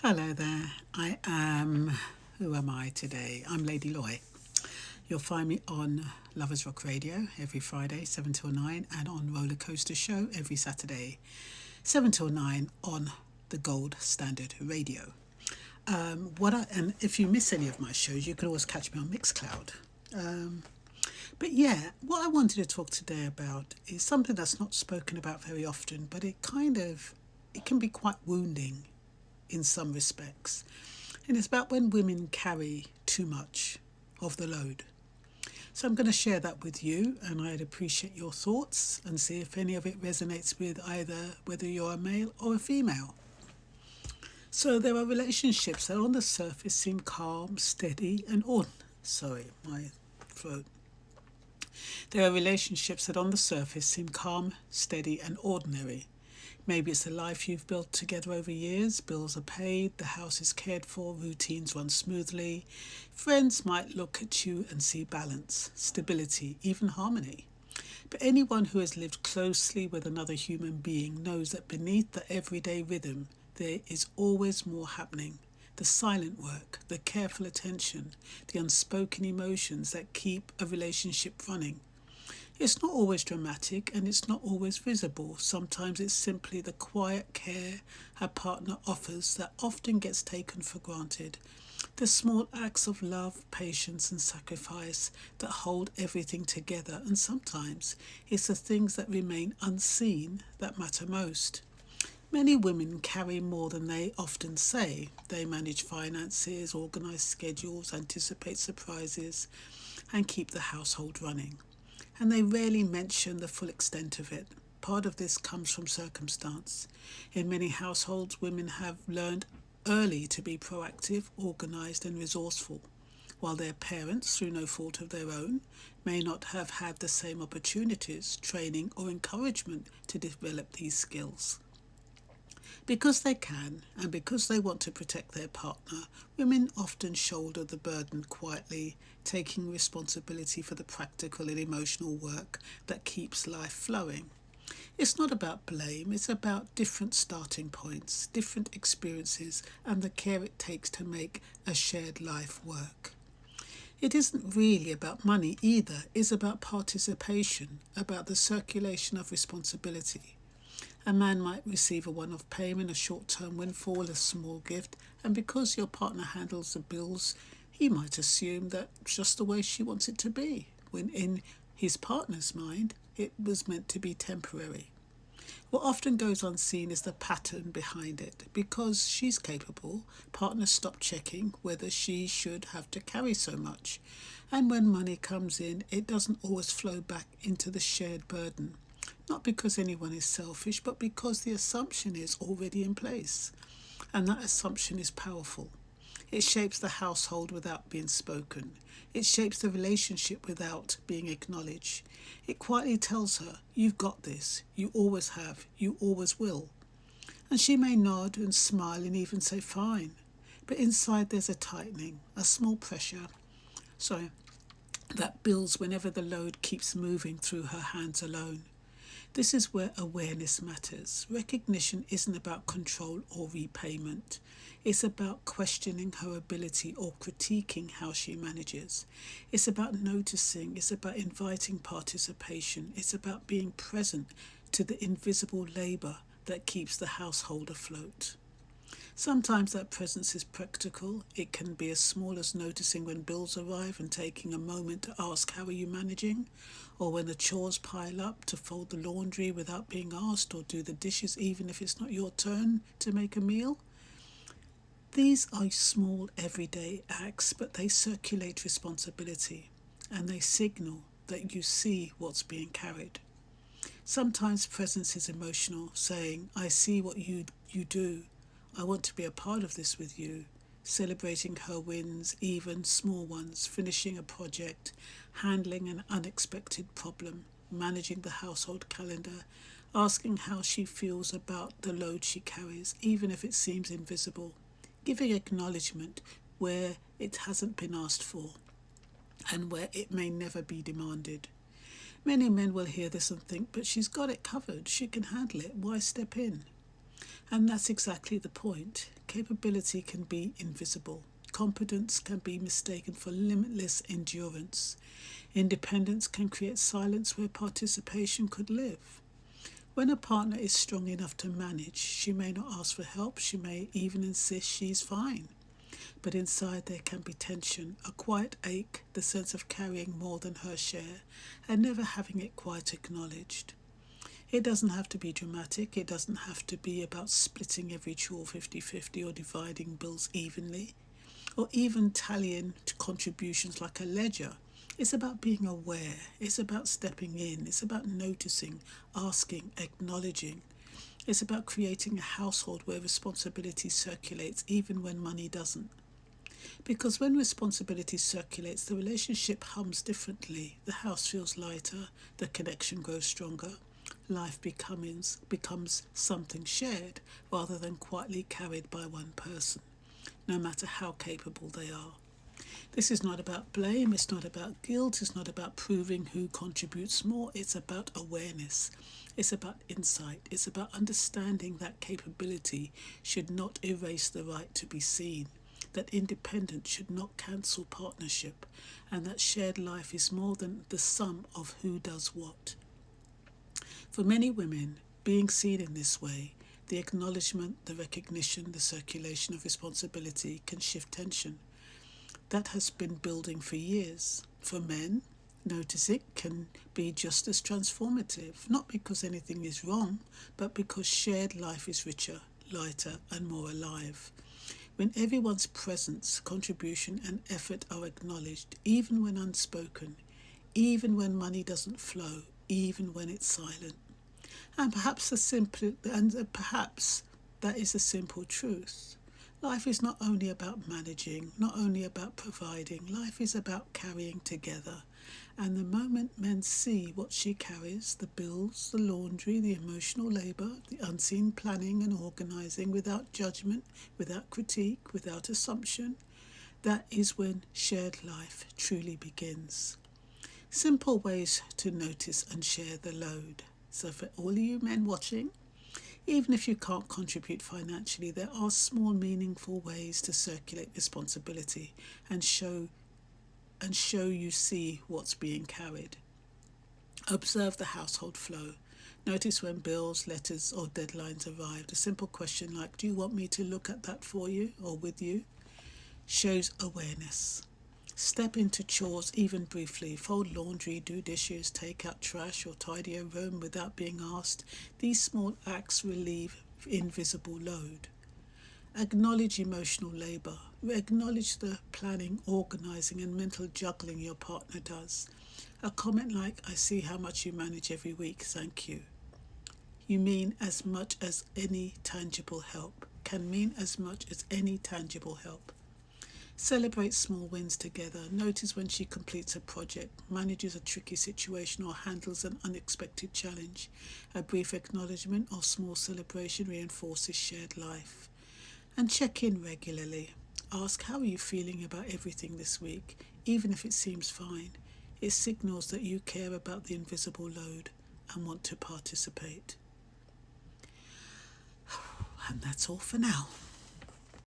Hello there. Who am I today? I'm Lady Loy. You'll find me on Lovers Rock Radio every Friday, 7 till 9, and on Roller Coaster Show every Saturday, 7 till 9 on the Gold Standard Radio. And if you miss any of my shows, you can always catch me on Mixcloud. But yeah, what I wanted to talk today about is something that's not spoken about very often, but it can be quite wounding in some respects. And it's about when women carry too much of the load. So I'm going to share that with you, and I'd appreciate your thoughts and see if any of it resonates with either whether you're a male or a female. So there are relationships that on the surface seem calm, steady, and Sorry, my throat. There are relationships that on the surface seem calm, steady, and ordinary. Maybe it's a life you've built together over years, bills are paid, the house is cared for, routines run smoothly. Friends might look at you and see balance, stability, even harmony. But anyone who has lived closely with another human being knows that beneath the everyday rhythm, there is always more happening. The silent work, the careful attention, the unspoken emotions that keep a relationship running. It's not always dramatic and it's not always visible. Sometimes it's simply the quiet care a partner offers that often gets taken for granted. The small acts of love, patience and sacrifice that hold everything together, and sometimes it's the things that remain unseen that matter most. Many women carry more than they often say. They manage finances, organise schedules, anticipate surprises and keep the household running. And they rarely mention the full extent of it. Part of this comes from circumstance. In many households, women have learned early to be proactive, organised and resourceful, while their parents, through no fault of their own, may not have had the same opportunities, training or encouragement to develop these skills. Because they can, and because they want to protect their partner, women often shoulder the burden quietly, taking responsibility for the practical and emotional work that keeps life flowing. It's not about blame, it's about different starting points, different experiences, and the care it takes to make a shared life work. It isn't really about money either, it's about participation, about the circulation of responsibility. A man might receive a one-off payment, a short-term windfall, a small gift, and because your partner handles the bills, he might assume that's just the way she wants it to be, when in his partner's mind, it was meant to be temporary. What often goes unseen is the pattern behind it. Because she's capable, partners stop checking whether she should have to carry so much. And when money comes in, it doesn't always flow back into the shared burden. Not because anyone is selfish, but because the assumption is already in place. And that assumption is powerful. It shapes the household without being spoken. It shapes the relationship without being acknowledged. It quietly tells her, you've got this, you always have, you always will. And she may nod and smile and even say fine. But inside there's a tightening, a small pressure. That builds whenever the load keeps moving through her hands alone. This is where awareness matters. Recognition isn't about control or repayment. It's about questioning her ability or critiquing how she manages. It's about noticing. It's about inviting participation. It's about being present to the invisible labour that keeps the household afloat. Sometimes that presence is practical. It can be as small as noticing when bills arrive and taking a moment to ask, how are you managing? Or when the chores pile up, to fold the laundry without being asked, or do the dishes even if it's not your turn to make a meal. These are small everyday acts, but they circulate responsibility and they signal that you see what's being carried. Sometimes presence is emotional, saying, I see what you do. I want to be a part of this with you, celebrating her wins, even small ones, finishing a project, handling an unexpected problem, managing the household calendar, asking how she feels about the load she carries, even if it seems invisible, giving acknowledgement where it hasn't been asked for and where it may never be demanded. Many men will hear this and think, but she's got it covered, she can handle it, why step in? And that's exactly the point. Capability can be invisible. Competence can be mistaken for limitless endurance. Independence can create silence where participation could live. When a partner is strong enough to manage, she may not ask for help, she may even insist she's fine. But inside there can be tension, a quiet ache, the sense of carrying more than her share, and never having it quite acknowledged. It doesn't have to be dramatic, it doesn't have to be about splitting every chore 50-50 or dividing bills evenly, or even tallying contributions like a ledger. It's about being aware, it's about stepping in, it's about noticing, asking, acknowledging. It's about creating a household where responsibility circulates even when money doesn't. Because when responsibility circulates, the relationship hums differently, the house feels lighter, the connection grows stronger, life becomes something shared rather than quietly carried by one person, no matter how capable they are. This is not about blame, it's not about guilt, it's not about proving who contributes more, it's about awareness. It's about insight, it's about understanding that capability should not erase the right to be seen, that independence should not cancel partnership, and that shared life is more than the sum of who does what. For many women, being seen in this way, the acknowledgement, the recognition, the circulation of responsibility can shift tension. That has been building for years. For men, notice it can be just as transformative, not because anything is wrong, but because shared life is richer, lighter, and more alive. When everyone's presence, contribution, and effort are acknowledged, even when unspoken, even when money doesn't flow, even when it's silent. And perhaps that is a simple truth. Life is not only about managing, not only about providing, life is about carrying together. And the moment men see what she carries, the bills, the laundry, the emotional labour, the unseen planning and organising without judgment, without critique, without assumption, that is when shared life truly begins. Simple ways to notice and share the load. So for all of you men watching, even if you can't contribute financially, there are small meaningful ways to circulate responsibility and show you see what's being carried. Observe the household flow. Notice when bills, letters or deadlines arrive. A simple question like, do you want me to look at that for you or with you? Shows awareness. Step into chores even briefly. Fold laundry, do dishes, take out trash or tidy a room without being asked. These small acts relieve invisible load. Acknowledge emotional labour. Acknowledge the planning, organising and mental juggling your partner does. A comment like, I see how much you manage every week, thank you. You mean as much as any tangible help. Can mean as much as any tangible help. Celebrate small wins together. Notice when she completes a project, manages a tricky situation or handles an unexpected challenge. A brief acknowledgement or small celebration reinforces shared life. And check in regularly. Ask, how are you feeling about everything this week? Even if it seems fine, it signals that you care about the invisible load and want to participate. And that's all for now.